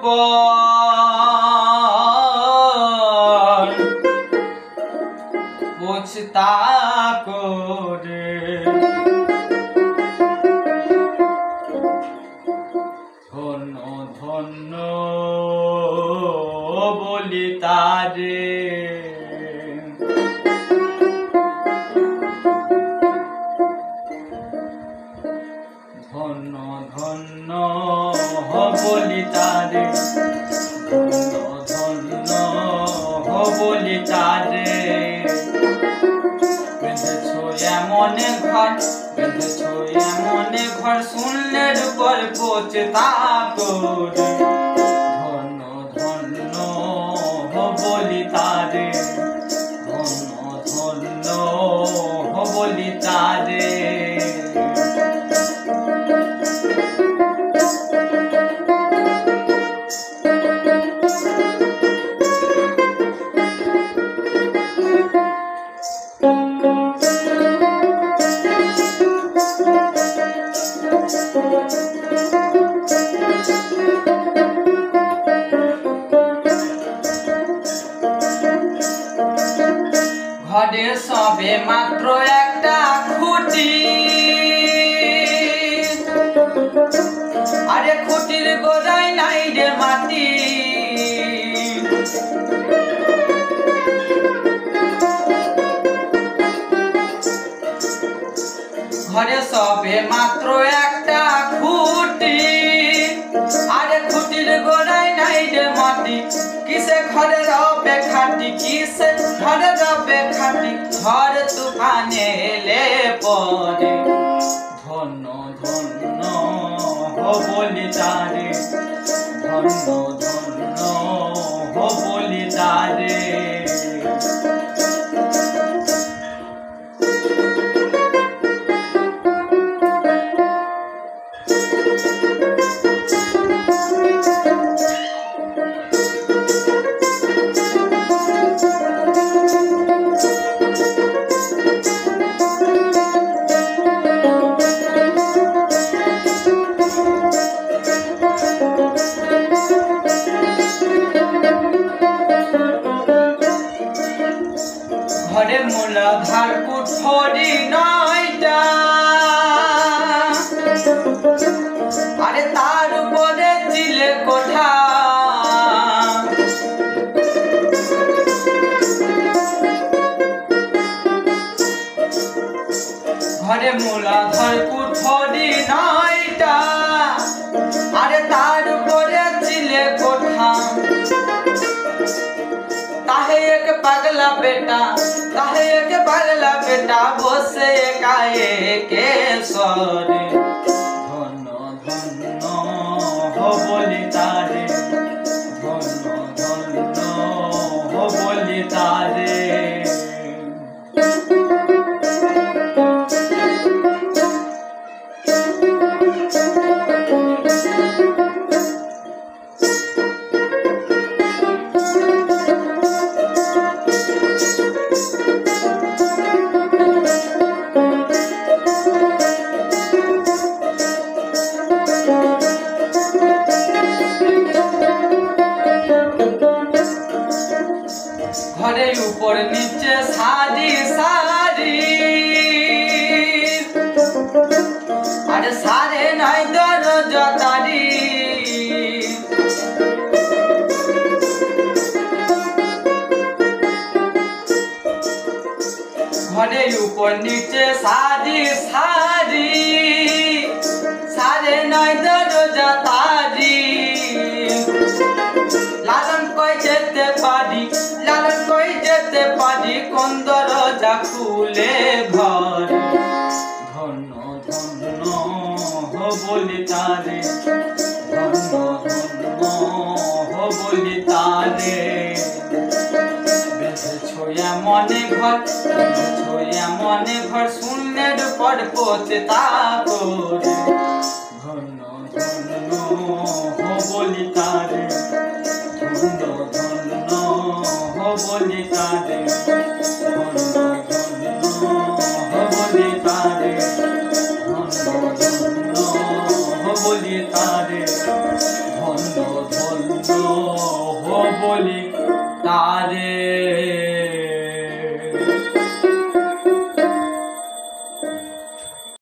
পর পছতাকো রে ধন্য ধন্য বলি তারে ধন্য ধন্য বলি তারে ধন্য ধন্য বলি তারে বেঁধেছো এমন ঘর বেঁধেছো এমন ঘর শূন্যের উপর পছতাকো রে ধন্য ধন্য বলি তারে ধন্য ধন্য বলি তারে ঘরে সবে মাত্র একটা খুঁটি আরে খুঁটির গোড়ায় নাই রে মাটি ঘরে সবে মাত্র একটা খুঁটি আরে খুঁটির গোড়ায় নাই রে মাটি কিসে ঘরে রবে খাটি কিসে ঘরে রবে খাটি ঝড় তুফানে এলে পরে ধন্য ধন্য বলি তারে ধন্য ধন্য বলি তারে ঘরে মূলাধার কুঠরি নয়টা আরে তার উপরে চিলে কোঠা ঘরে মূলাধার কুঠরি নয়টা আরে তার উপরে চিলে কোঠা ताहे एक पगला बेटा ताहे एक पगला बेटा बसे काए के सरे धন্য धন্য बोली तारे धন্য धন্য बोली तारे ঘরে উপর নিচে সারি সারি আরে সারে নাই দরজা তারি ঘরে উপর নিচে সারি সারি সারে নাই দরজা তারি লালন কই যেতে পারি লালন কই যেতে পারি কোন দরজা খুলে ঘর ধন্য ধন্য বলি তারে ধন্য ধন্য বলি তারে বেঁধেছো এমন ঘর বেঁধেছো এমন ঘর শূন্যের উপর পছতাকো রে ধন্য ধন্য বলি তারে ধন্য ধন্য বলি তারে ধন্য ধন্য বলি তারে ধন্য ধন্য বলি তারে ধন্য ধন্য বলি তারে